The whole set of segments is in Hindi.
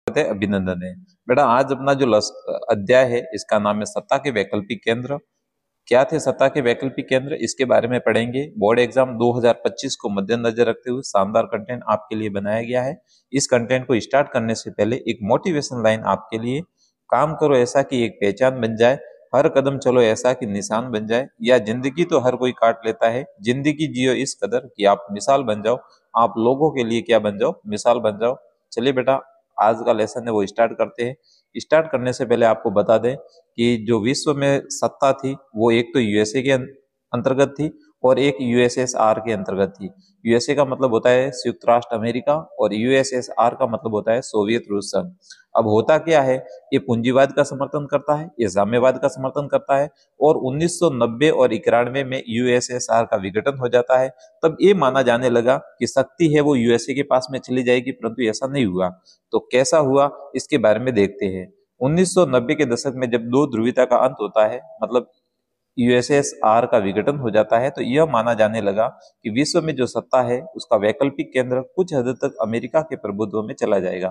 है, अभिनंदन है। बेटा आज अपना जो अध्याय है इसका नाम है सत्ता के वैकल्पिक केंद्र। क्या थे सत्ता के वैकल्पिक केंद्र, इसके बारे में पढ़ेंगे। बोर्ड एग्जाम 2025 को मद्देनजर रखते हुए शानदार कंटेंट आपके लिए बनाया गया है। इस कंटेंट को स्टार्ट करने से पहले एक मोटिवेशन लाइन आपके लिए, काम करो ऐसा कि एक पहचान बन जाए, हर कदम चलो ऐसा कि निशान बन जाए, या जिंदगी तो हर कोई काट लेता है, जिंदगी जियो इस कदर कि आप मिसाल बन जाओ। आप लोगों के लिए क्या बन जाओ, मिसाल बन जाओ। चलिए बेटा आज का लेसन है वो स्टार्ट करते हैं। स्टार्ट करने से पहले आपको बता दें कि जो विश्व में सत्ता थी वो एक तो यूएसए के अंतर्गत थी और एक यूएसएसआर के अंतर्गत थी। यूएसए का मतलब होता है संयुक्त राष्ट्र अमेरिका और यूएसएसआर का मतलब होता है सोवियत रूस संघ। अब होता क्या है, ये पूंजीवाद का समर्थन करता है, ये साम्यवाद का समर्थन करता है। और 1990 और 91 में यूएसएसआर का विघटन हो जाता है। तब ये माना जाने लगा कि शक्ति है वो यूएसए के पास में चली जाएगी, परंतु ऐसा नहीं हुआ। तो कैसा हुआ इसके बारे में देखते हैं। 1990 के दशक में जब दो ध्रुवीयता का अंत होता है, मतलब यूएसएसआर का विघटन हो जाता है, तो यह माना जाने लगा कि विश्व में जो सत्ता है उसका वैकल्पिक केंद्र कुछ हद तक अमेरिका के प्रभुत्व में चला जाएगा।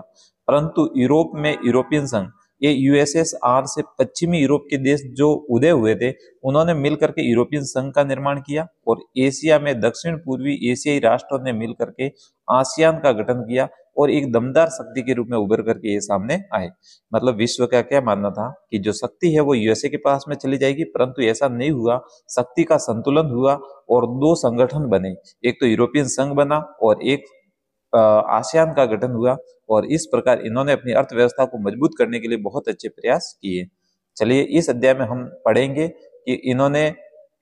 परंतु यूरोप में यूरोपियन संघ, ये यूएसएसआर से पश्चिमी यूरोप के देश जो उदय हुए थे, उन्होंने मिलकर के यूरोपियन संघ का निर्माण किया। और एशिया में दक्षिण पूर्वी एशियाई राष्ट्रों ने मिलकर के आसियान का गठन किया और एक दमदार शक्ति के रूप में उभर करके ये सामने आए। मतलब विश्व का क्या मानना था कि जो शक्ति है वो यूएसए के पास में चली जाएगी, परंतु ऐसा नहीं हुआ। शक्ति का संतुलन हुआ और दो संगठन बने, एक तो यूरोपियन संघ बना और एक आसियान का गठन हुआ। और इस प्रकार इन्होंने अपनी अर्थव्यवस्था को मजबूत करने के लिए बहुत अच्छे प्रयास किए। चलिए इस अध्याय में हम पढ़ेंगे कि इन्होंने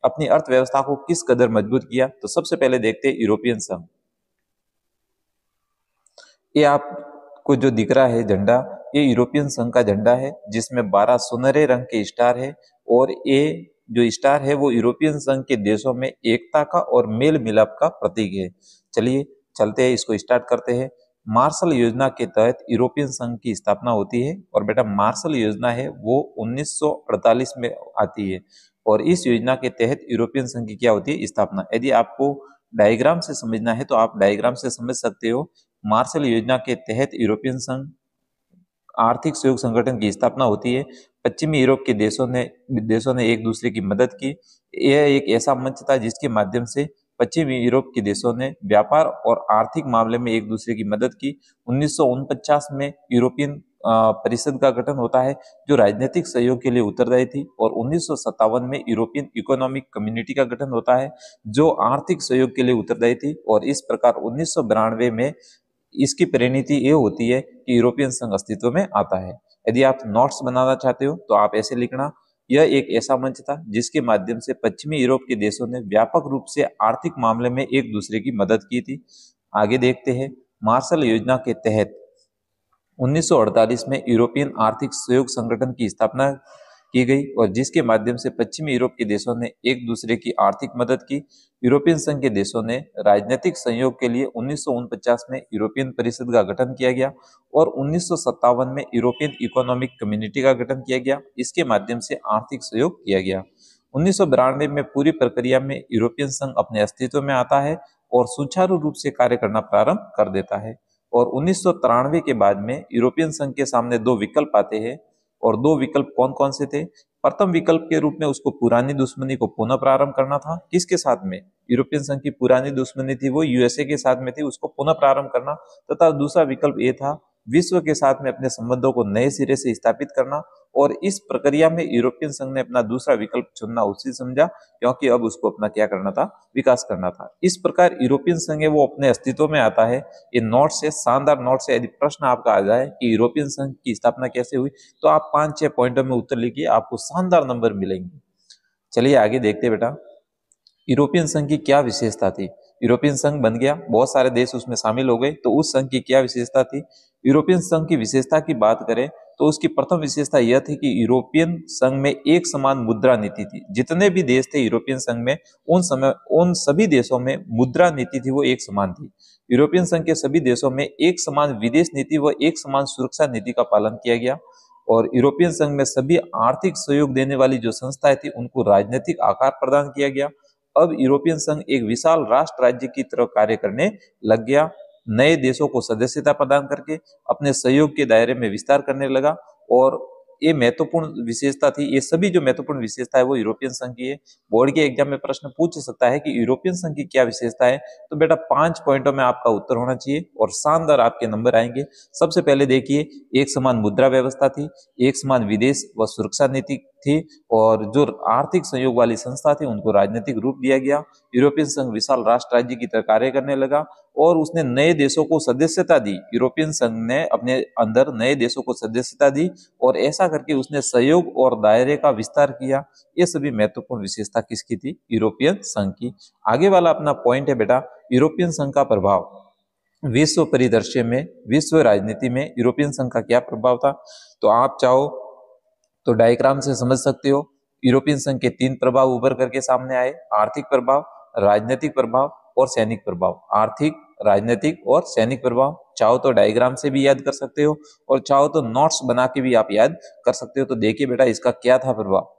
अपनी अर्थव्यवस्था को किस कदर मजबूत किया। तो सबसे पहले देखते हैं यूरोपियन संघ। ये आपको जो दिख रहा है झंडा, ये यूरोपियन संघ का झंडा है जिसमें 12 सुनहरे रंग के स्टार है। और ये जो स्टार है वो यूरोपियन संघ के देशों में एकता का और मेल मिलाप का प्रतीक है। चलिए चलते हैं, इसको स्टार्ट करते हैं। मार्शल योजना के तहत यूरोपियन संघ की स्थापना होती है। और बेटा मार्शल योजना है वो 1948 में आती है। और इस योजना के तहत यूरोपियन संघ की क्या होती है, स्थापना। यदि आपको डायग्राम से समझना है तो आप डायग्राम से समझ सकते हो। मार्शल योजना के तहत यूरोपियन संघ आर्थिक सहयोग संगठन की स्थापना होती है। पश्चिमी यूरोप के देशों ने एक दूसरे की मदद की। यह एक ऐसा मंच था जिसके माध्यम से पश्चिमी यूरोप के देशों ने व्यापार और आर्थिक मामले में एक दूसरे की मदद की। 1949 में यूरोपियन परिषद का गठन होता है जो राजनीतिक सहयोग के लिए उत्तरदायी थी। और 1957 में यूरोपियन इकोनॉमिक कम्युनिटी का गठन होता है जो आर्थिक सहयोग के लिए उत्तरदायी थी। और इस प्रकार 1992 में इसकी परिणति ये होती है कि यूरोपियन संघ अस्तित्व में आता है। यदि आप नोट्स बनाना चाहते हो तो आप ऐसे लिखना, यह एक ऐसा मंच था जिसके माध्यम से पश्चिमी यूरोप के देशों ने व्यापक रूप से आर्थिक मामले में एक दूसरे की मदद की थी। आगे देखते हैं। मार्शल योजना के तहत 1948 में यूरोपियन आर्थिक सहयोग संगठन की स्थापना की गई और जिसके माध्यम से पश्चिमी यूरोप के देशों ने एक दूसरे की आर्थिक मदद की। यूरोपियन संघ के देशों ने राजनीतिक सहयोग के लिए 1949 में यूरोपियन परिषद का गठन किया गया और 1957 में यूरोपियन इकोनॉमिक कम्युनिटी का गठन किया गया। इसके माध्यम से आर्थिक सहयोग किया गया। 1992 में पूरी प्रक्रिया में यूरोपियन संघ अपने अस्तित्व में आता है और सुचारू रूप से कार्य करना प्रारंभ कर देता है। और 1993 के बाद में यूरोपियन संघ के सामने दो विकल्प आते हैं। और दो विकल्प कौन कौन से थे? प्रथम विकल्प के रूप में उसको पुरानी दुश्मनी को पुनः प्रारंभ करना था। किसके साथ में? यूरोपियन संघ की पुरानी दुश्मनी थी वो यूएसए के साथ में थी, उसको पुनः प्रारंभ करना। तथा दूसरा विकल्प ये था विश्व के साथ में अपने संबंधों को नए सिरे से स्थापित करना। और इस प्रक्रिया में यूरोपियन संघ ने अपना दूसरा विकल्प चुनना उचित समझा, क्योंकि अब उसको अपना क्या करना था, विकास करना था। इस प्रकार यूरोपियन संघ है वो अपने अस्तित्व में आता है। ये नोट से, शानदार नोट से, यदि प्रश्न आपका आ जाए कि यूरोपियन संघ की स्थापना कैसे हुई तो आप 5-6 पॉइंटों में उत्तर लिखिए, आपको शानदार नंबर मिलेंगे। चलिए आगे देखते बेटा, यूरोपियन संघ की क्या विशेषता थी। यूरोपियन संघ बन गया, बहुत सारे देश उसमें शामिल हो गए, तो उस संघ की क्या विशेषता थी? यूरोपियन संघ की विशेषता की बात करें तो उसकी प्रथम विशेषता यह थी कि यूरोपियन संघ में एक समान मुद्रा नीति थी। जितने भी देश थे यूरोपियन संघ में, उन सभी देशों में मुद्रा नीति थी वो एक समान थी। यूरोपियन संघ के सभी देशों में एक समान विदेश नीति व एक समान सुरक्षा नीति का पालन किया गया। और यूरोपियन संघ में सभी आर्थिक सहयोग देने वाली जो संस्थाएं थी उनको राजनीतिक आकार प्रदान किया गया। अब यूरोपियन संघ एक विशाल राष्ट्र राज्य की तरह कार्य करने लग गया। नए देशों को सदस्यता प्रदान करके अपने सहयोग के दायरे में विस्तार करने लगा। और ये महत्वपूर्ण विशेषता थी, ये सभी जो महत्वपूर्ण विशेषता है वो यूरोपियन संघ की है। बोर्ड के एग्जाम में प्रश्न पूछ सकता है कि यूरोपियन संघ की क्या विशेषता है, तो बेटा 5 पॉइंटों में आपका उत्तर होना चाहिए और शानदार आपके नंबर आएंगे। सबसे पहले देखिए, एक समान मुद्रा व्यवस्था थी, एक समान विदेश व सुरक्षा नीति थी, और जो आर्थिक सहयोग वाली संस्था थी उनको राजनीतिक रूप दिया गया। यूरोपियन संघ विशाल राष्ट्र राज्य की तरह कार्य करने लगा और उसने नए देशों को सदस्यता दी। यूरोपियन संघ ने अपने अंदर नए देशों को सदस्यता दी और ऐसा करके उसने सहयोग और दायरे का विस्तार किया। ये सभी महत्वपूर्ण विशेषता किसकी थी? यूरोपियन संघ की। आगे वाला अपना पॉइंट है बेटा, यूरोपियन संघ का प्रभाव विश्व परिदृश्य में, विश्व राजनीति में यूरोपियन संघ का क्या प्रभाव था। तो आप चाहो तो डायग्राम से समझ सकते हो। यूरोपियन संघ के 3 प्रभाव उभर करके सामने आए: आर्थिक प्रभाव, राजनीतिक प्रभाव और सैनिक प्रभाव। आर्थिक, राजनीतिक और सैनिक प्रभाव चाहो तो डायग्राम से भी याद कर सकते हो और चाहो तो नोट्स बना के भी आप याद कर सकते हो। तो देखिए बेटा, इसका क्या था प्रभाव।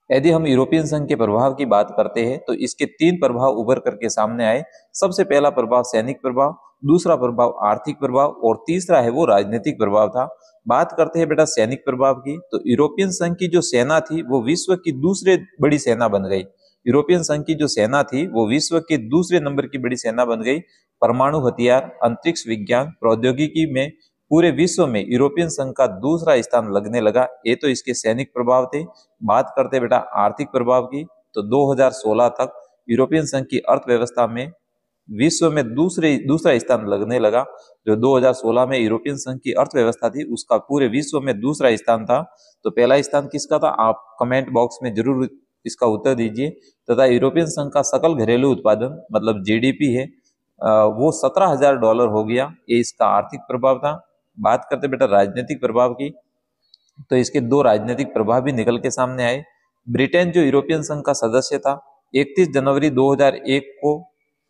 यदि हम यूरोपियन संघ के प्रभाव की बात करते हैं तो इसके 3 प्रभाव उभर करके सामने आए। सबसे पहला प्रभाव सैनिक प्रभाव, दूसरा प्रभाव आर्थिक प्रभाव और तीसरा है वो राजनीतिक प्रभाव था। बात करते हैं बेटा सैनिक प्रभाव की, तो यूरोपियन संघ की जो सेना थी वो विश्व की दूसरे बड़ी सेना बन गई। यूरोपियन संघ की जो सेना थी वो विश्व के दूसरे नंबर की बड़ी सेना बन गई। परमाणु हथियार, अंतरिक्ष विज्ञान, प्रौद्योगिकी में पूरे विश्व में यूरोपियन संघ का दूसरा स्थान लगने लगा। ये तो इसके सैनिक प्रभाव थे। बात करते बेटा आर्थिक प्रभाव की, तो 2016 तक यूरोपियन संघ की अर्थव्यवस्था में विश्व में दूसरा स्थान लगने लगा। जो 2016 में यूरोपियन संघ की अर्थव्यवस्था थी उसका पूरे विश्व में दूसरा स्थान था। तो पहला स्थान किसका था, आप कमेंट बॉक्स में जरूर इसका उत्तर दीजिए। तथा यूरोपियन संघ का सकल घरेलू उत्पादन मतलब जीडीपी है, वो $17,000 हो गया। ये इसका आर्थिक प्रभाव था। बात करते बेटा राजनीतिक प्रभाव की, तो इसके 2 राजनीतिक प्रभाव भी निकल के सामने आए। ब्रिटेन जो यूरोपियन संघ का सदस्य था, 31 जनवरी 2001 को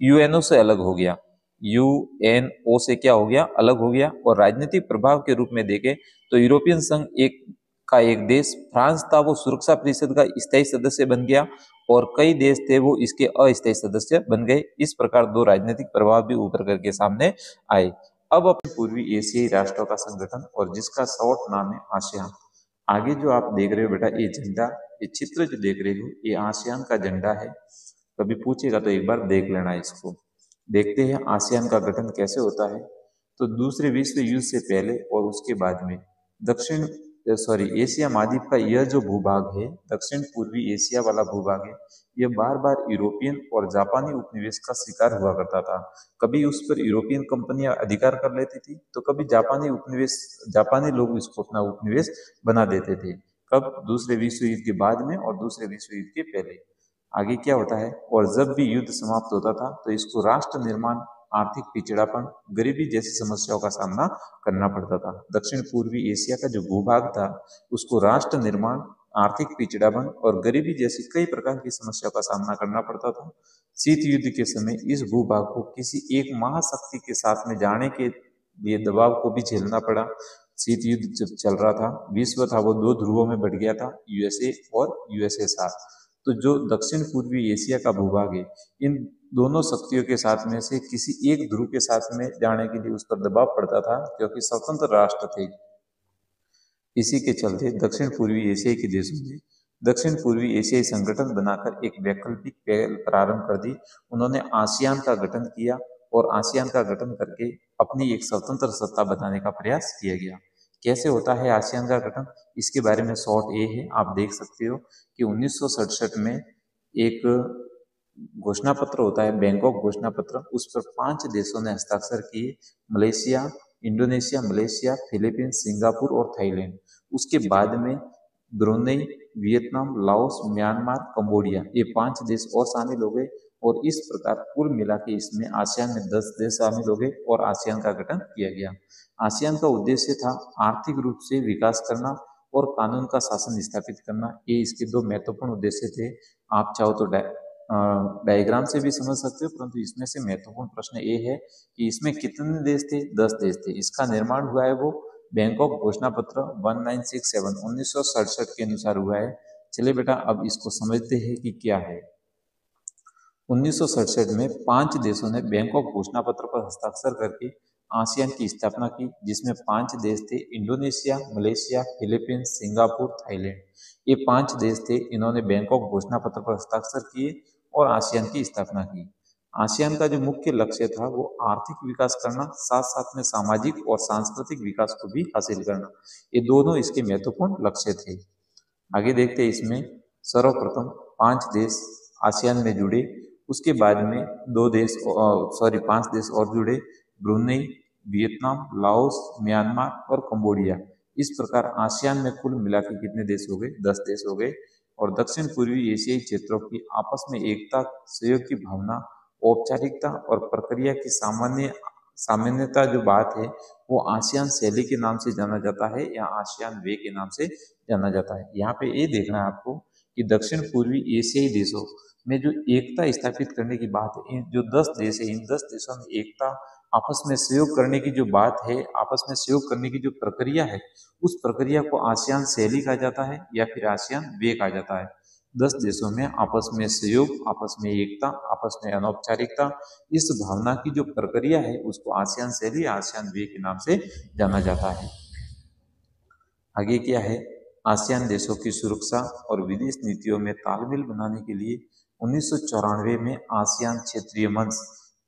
यूएनओ से अलग हो गया। यूएनओ से क्या हो गया, अलग हो गया। और राजनीतिक प्रभाव के रूप में देखें तो यूरोपियन संघ एक देश फ्रांस था, वो सुरक्षा परिषद का स्थायी सदस्य बन गया और कई देश थे वो इसके अस्थायी सदस्य बन गए। इस प्रकार 2 राजनीतिक प्रभाव भी उभर करके सामने आए। अब अपने पूर्वी एशियाई राष्ट्रों का संगठन और जिसका शॉर्ट नाम है आसियान। आगे जो आप देख रहे हो बेटा, ये झंडा, ये चित्र जो देख रहे हो ये आसियान का झंडा है। कभी पूछेगा तो एक बार देख लेना इसको। देखते हैं आसियान का गठन कैसे होता है। तो दूसरे विश्व युद्ध से पहले और उसके बाद में एशिया महाद्वीप का यह जो भूभाग है, दक्षिण पूर्वी एशिया वाला भूभाग है, यह बार बार यूरोपियन और जापानी उपनिवेश का शिकार हुआ करता था। कभी उस पर यूरोपियन कंपनियां अधिकार कर लेती थी तो कभी जापानी लोग इसको अपना उपनिवेश बना देते थे। कब? दूसरे विश्व युद्ध के बाद में और दूसरे विश्व युद्ध के पहले। आगे क्या होता है, और जब भी युद्ध समाप्त होता था तो इसको राष्ट्र निर्माण, आर्थिक पिछड़ापन, गरीबी जैसी समस्याओं का सामना करना पड़ता था। दक्षिण पूर्वी एशिया का जो भूभाग था उसको राष्ट्र निर्माण, आर्थिक पिछड़ापन और गरीबी जैसी कई प्रकार की समस्याओं का सामना करना पड़ता था। शीत युद्ध के समय इस भूभाग को किसी एक महाशक्ति के साथ में जाने के लिए दबाव को भी झेलना पड़ा। शीत युद्ध जब चल रहा था, विश्व था वो 2 ध्रुवों में बढ़ गया था, यूएसए और यूएसएसआर। तो जो दक्षिण पूर्वी एशिया का भूभाग है, इन दोनों शक्तियों के साथ में से किसी एक ध्रुव के साथ में जाने के लिए उस पर दबाव पड़ता था क्योंकि स्वतंत्र राष्ट्र थे। इसी के चलते दक्षिण पूर्वी एशिया के देशों ने दक्षिण पूर्वी एशियाई संगठन बनाकर एक वैकल्पिक पहल प्रारंभ कर दी। उन्होंने आसियान का गठन किया और आसियान का गठन करके अपनी एक स्वतंत्र सत्ता बनाने का प्रयास किया गया। कैसे होता है आसियान का गठन, इसके बारे में शॉर्ट ये है, आप देख सकते हो कि 1967 में एक घोषणा पत्र होता है, बैंकॉक घोषणा पत्र, उस पर 5 देशों ने हस्ताक्षर किए, Malaysia, Indonesia, Malaysia, Philippines, Singapore और थाईलैंड। उसके बाद में Brunei, Vietnam, Laos, Myanmar, Cambodia, ये 5 देश और शामिल हो गए और इस प्रकार कुल मिला के इसमें आसियान में 10 देश शामिल हो गए और आसियान का गठन किया गया। आसियान का उद्देश्य था आर्थिक रूप से विकास करना और कानून का शासन स्थापित करना। ये इसके 2 महत्वपूर्ण उद्देश्य थे। आप चाहो तो डायग्राम से भी समझ सकते हो, परंतु इसमें से महत्वपूर्ण प्रश्न ये है कि इसमें कितने देश थे? 10 देश थे। इसका निर्माण हुआ है वो बैंकॉक घोषणा पत्र 1967 के अनुसार हुआ है। चलिए बेटा अब इसको समझते हैं कि क्या है। 1967 में 5 देशों ने बैंकॉक घोषणा पत्र पर हस्ताक्षर करके आसियान की स्थापना की, जिसमें 5 देश थे: Indonesia, Malaysia, Philippines, Singapore, Thailand. ये 5 देश थे, इन्होंने बैंकॉक घोषणा पत्र पर हस्ताक्षर किए और आसियान की स्थापना की। आसियान का जो मुख्य लक्ष्य था वो आर्थिक विकास करना, साथ साथ में सामाजिक और सांस्कृतिक विकास को भी हासिल करना। ये दोनों इसके महत्वपूर्ण लक्ष्य थे। आगे देखते हैं, इसमें सर्वप्रथम 5 देश आसियान में जुड़े, उसके बाद में 5 देश और जुड़े: ब्रुनेई, वियतनाम, लाओस, म्यांमार और कंबोडिया। इस प्रकार आसियान में कुल मिला के कितने देश हो गए? 10 देश हो गए। और दक्षिण पूर्वी एशियाई क्षेत्रों की आपस में एकता, सहयोग की भावना, औपचारिकता और प्रक्रिया की सामान्यता जो बात है वो आसियान शैली के नाम से जाना जाता है या आसियान वे के नाम से जाना जाता है। यहाँ पे ये देखना है आपको कि दक्षिण पूर्वी एशियाई देशों में जो एकता स्थापित करने की बात है, इन जो 10 देश है, इन 10 देशों में एकता, आपस में सहयोग करने की जो बात है, आपस में सहयोग करने की जो प्रक्रिया है, उस प्रक्रिया को आसियान शैली कहा जाता है या फिर आसियान वे कहा जाता है। 10 देशों में आपस में सहयोग, आपस में एकता, आपस में अनौपचारिकता, इस भावना की जो प्रक्रिया है उसको आसियान शैली, आसियान वे के नाम से जाना जाता है। आगे क्या है? आसियान देशों की सुरक्षा और विदेश नीतियों में तालमेल बनाने के लिए 1994 में आसियान क्षेत्रीय मंच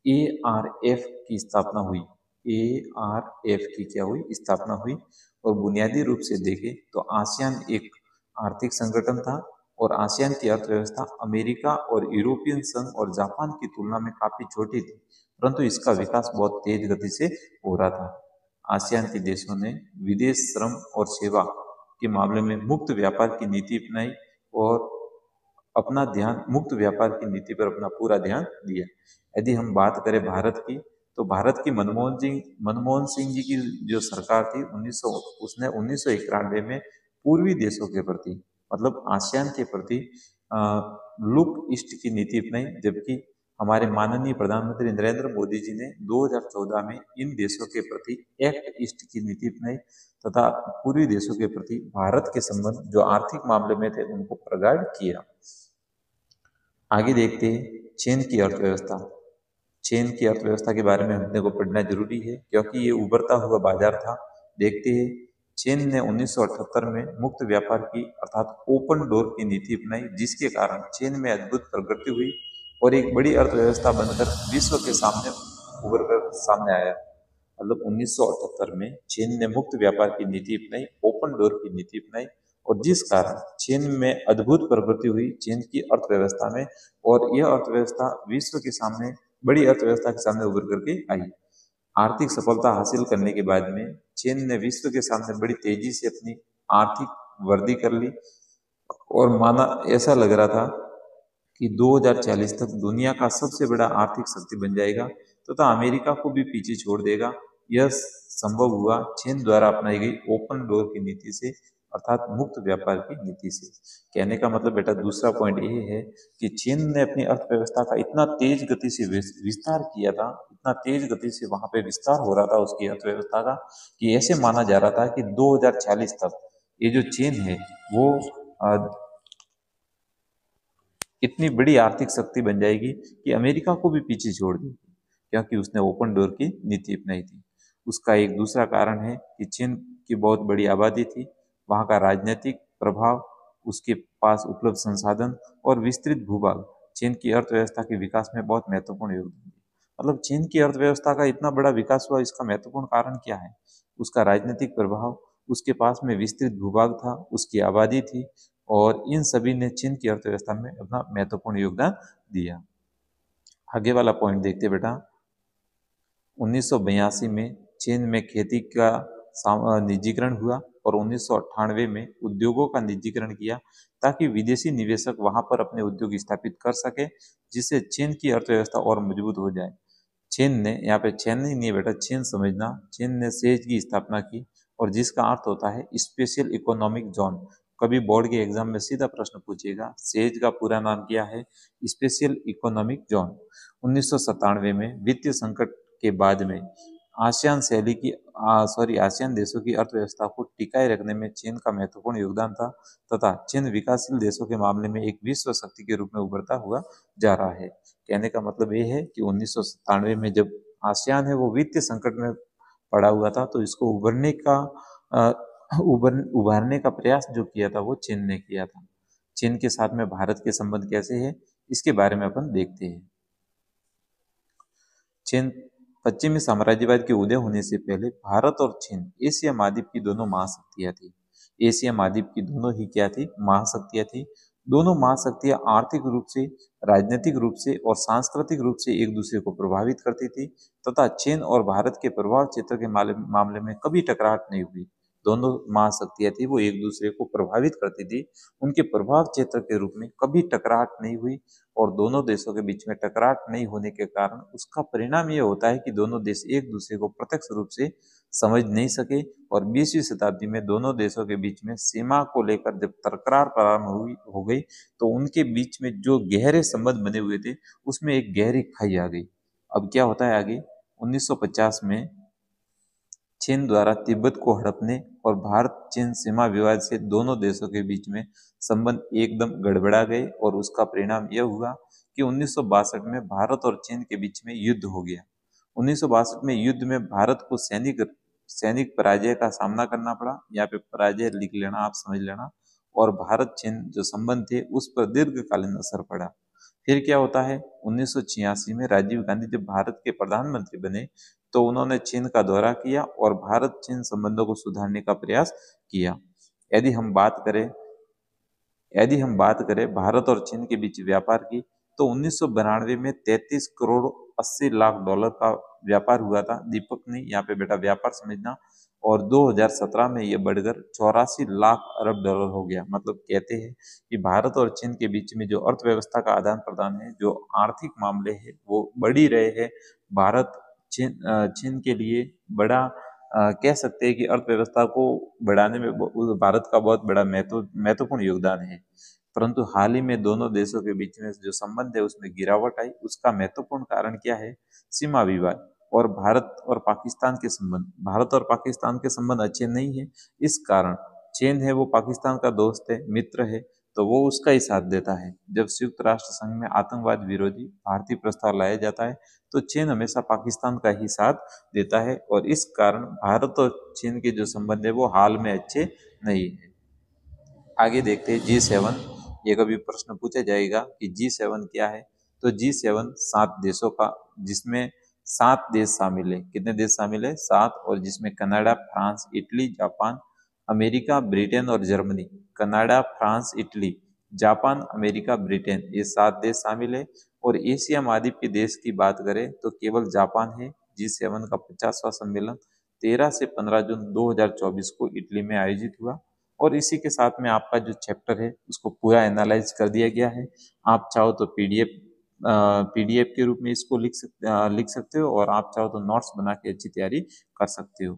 ARF की स्थापना हुई। ARF की क्या हुई? स्थापना हुई। और बुनियादी रूप से देखें तो आसियान एक आर्थिक संगठन था और आसियान की अर्थव्यवस्था अमेरिका और यूरोपियन संघ और जापान की तुलना में काफी छोटी थी, परंतु इसका विकास बहुत तेज गति से हो रहा था। आसियान के देशों ने विदेश, श्रम और सेवा के मामले में मुक्त व्यापार की नीति अपनाई और मुक्त व्यापार की नीति पर अपना पूरा ध्यान दिया। यदि हम बात करें भारत की, तो भारत की मनमोहन सिंह जी की जो सरकार थी, उसने 1991 में पूर्वी देशों के प्रति, मतलब आसियान के प्रति लुक ईस्ट की नीति अपनाई, जबकि हमारे माननीय प्रधानमंत्री नरेंद्र मोदी जी ने 2014 में इन देशों के प्रति एक्ट ईस्ट की नीति अपनाई तथा पूर्वी देशों के प्रति भारत के संबंध जो आर्थिक मामले में थे उनको प्रगाढ़ किया। आगे देखते हैं चीन की अर्थव्यवस्था। चीन की अर्थव्यवस्था के बारे में अपने को पढ़ना जरूरी है क्योंकि ये उभरता हुआ बाजार था। देखते हैं, चीन ने 1978 में मुक्त व्यापार की अर्थात ओपन डोर की नीति अपनाई, जिसके कारण चीन में अद्भुत प्रगति हुई और एक बड़ी अर्थव्यवस्था बनकर विश्व के सामने उभर कर सामने आया। मतलब 1978 में चीन ने मुक्त व्यापार की नीति अपनाई, ओपन डोर की नीति अपनाई, और जिस कारण चीन में अद्भुत प्रगति हुई चीन की अर्थव्यवस्था में, और यह अर्थव्यवस्था विश्व के सामने, बड़ी अर्थव्यवस्था के सामने उभर करके आई। आर्थिक सफलता हासिल करने के बाद में चीन ने विश्व के सामने बड़ी तेजी से अपनी आर्थिक वृद्धि कर ली और माना ऐसा लग रहा था कि 2040 तक दुनिया का सबसे बड़ा आर्थिक शक्ति बन जाएगा तथा अमेरिका को भी पीछे छोड़ देगा। यह संभव हुआ चीन द्वारा अपनाई गई ओपन डोर की नीति से, अर्थात मुक्त व्यापार की नीति से। कहने का मतलब बेटा दूसरा पॉइंट ये है कि चीन ने अपनी अर्थव्यवस्था का इतना तेज गति से विस्तार किया था, इतना तेज गति से वहां पे विस्तार हो रहा था उसकी अर्थव्यवस्था का, कि ऐसे माना जा रहा था कि 2040 तक ये जो चीन है वो इतनी बड़ी आर्थिक शक्ति बन जाएगी कि अमेरिका को भी पीछे छोड़ देगी, क्योंकि उसने ओपन डोर की नीति अपनाई थी। उसका एक दूसरा कारण है कि चीन की बहुत बड़ी आबादी थी, वहाँ का राजनीतिक प्रभाव, उसके पास उपलब्ध संसाधन और विस्तृत भूभाग चीन की अर्थव्यवस्था के विकास में बहुत महत्वपूर्ण योगदान दिया। मतलब चीन की अर्थव्यवस्था का इतना बड़ा विकास हुआ, इसका महत्वपूर्ण कारण क्या है? उसका राजनीतिक प्रभाव, उसके पास में विस्तृत भूभाग था, उसकी आबादी थी, और इन सभी ने चीन की अर्थव्यवस्था में अपना महत्वपूर्ण योगदान दिया। आगे वाला पॉइंट देखते बेटा, 1982 में चीन में खेती का निजीकरण हुआ और 1998 में उद्योगों का निजीकरण किया ताकि विदेशी निवेशक वहां पर अपने उद्योग स्थापित कर सके, जिससे चीन की अर्थव्यवस्था और मजबूत हो जाए। चीन ने, यहाँ पे चीन नहीं है बेटा, चीन समझना, चीन ने सेज की स्थापना की, और जिसका अर्थ होता है स्पेशल इकोनॉमिक जोन। कभी बोर्ड के एग्जाम में सीधा प्रश्न पूछेगा, सेज का पूरा नाम क्या है? Special economic zone. 1997 में वित्तीय संकट के बाद में आसियान आसियान देशों की अर्थव्यवस्था को टिकाए रखने में चीन का महत्वपूर्ण योगदान था तथा चीन विकासशील देशों के मामले में एक विश्व शक्ति के रूप में उभरता हुआ जा रहा है। कहने का मतलब ये है कि 1997 में जब आसियान है वो वित्तीय संकट में पड़ा हुआ था, तो इसको अ, उभारने का प्रयास जो किया था वो चीन ने किया था। चीन के साथ में भारत के संबंध कैसे है, इसके बारे में अपन देखते हैं। चीन पश्चिमी साम्राज्यवाद के उदय होने से पहले भारत और चीन एशिया महाद्वीप की दोनों महाशक्तियां थी। एशिया महाद्वीप की दोनों ही क्या थी, महाशक्तियां थी। दोनों महाशक्तियां आर्थिक रूप से, राजनीतिक रूप से और सांस्कृतिक रूप से एक दूसरे को प्रभावित करती थी तथा चीन और भारत के प्रभाव क्षेत्र के मामले में कभी टकराहट नहीं हुई। दोनों महाशक्तियां थी वो एक दूसरे को प्रभावित करती थी, उनके प्रभाव क्षेत्र के रूप में कभी टकराहट नहीं हुई। और दोनों देशों के बीच में टकराहट नहीं होने के कारण उसका परिणाम ये होता है कि दोनों देश एक दूसरे को प्रत्यक्ष रूप से समझ नहीं सके। और 20वीं शताब्दी में दोनों देशों के बीच में सीमा को लेकर जब तकरार प्रारंभ हुई हो गई, तो उनके बीच में जो गहरे संबंध बने हुए थे उसमें एक गहरी खाई आ गई। अब क्या होता है आगे, 1950 में चीन द्वारा तिब्बत को हड़पने और भारत चीन सीमा विवाद से दोनों देशों के बीच में संबंध एकदम गड़बड़ा गए और उसका परिणाम यह हुआ कि 1962 में भारत और चीन के बीच में युद्ध हो गया। 1962 में युद्ध में भारत को सैनिक सैनिक पराजय का सामना करना पड़ा। यहाँ पे पराजय लिख लेना, आप समझ लेना। और भारत चीन जो संबंध थे उस पर दीर्घकालीन असर पड़ा। फिर क्या होता है, 1986 में राजीव गांधी जब भारत के प्रधानमंत्री बने तो उन्होंने चीन का दौरा किया और भारत चीन संबंधों को सुधारने का प्रयास किया। यदि हम बात करें यदि हम बात करें भारत और चीन के बीच व्यापार की, तो 1992 में 33 करोड़ 80 लाख डॉलर का व्यापार हुआ था। दीपक ने यहाँ पे बेटा व्यापार समझना। और 2017 में ये बढ़कर 84 लाख अरब डॉलर हो गया। मतलब कहते हैं कि भारत और चीन के बीच में जो अर्थव्यवस्था का आदान प्रदान है, जो आर्थिक मामले है, वो बढ़ ही रहे हैं। भारत चीन के लिए बड़ा कह सकते हैं कि अर्थव्यवस्था को बढ़ाने में भारत का बहुत बड़ा महत्वपूर्ण योगदान है। परंतु हाल ही में दोनों देशों के बीच में जो संबंध है उसमें गिरावट आई। उसका महत्वपूर्ण कारण क्या है, सीमा विवाद और भारत और पाकिस्तान के संबंध अच्छे नहीं है। इस कारण चीन है वो पाकिस्तान का दोस्त है, मित्र है, तो वो उसका ही साथ देता है। जब संयुक्त राष्ट्र संघ में आतंकवाद विरोधी भारतीय प्रस्ताव लाया जाता है तो चीन हमेशा पाकिस्तान का ही साथ देता है। और इस कारण भारत और चीन के जो संबंध है वो हाल में अच्छे नहीं है। आगे देखते हैं G7। ये कभी प्रश्न पूछा जाएगा कि G7 क्या है, तो G7 7 देशों का, जिसमें 7 देश शामिल है। कितने देश शामिल है, 7। और जिसमें Canada, France, Italy, Japan, America, Britain और Germany. Canada, France, Italy, Japan, America, Britain, ये 7 देश शामिल है। और एशिया महाद्वीप के देश की बात करें तो केवल जापान है। G7 का 50वां सम्मेलन 13 से 15 जून 2024 को इटली में आयोजित हुआ। और इसी के साथ में आपका जो चैप्टर है उसको पूरा एनालाइज कर दिया गया है। आप चाहो तो पीडीएफ के रूप में इसको लिख सकते हो, और आप चाहो तो नोट्स बना के अच्छी तैयारी कर सकते हो।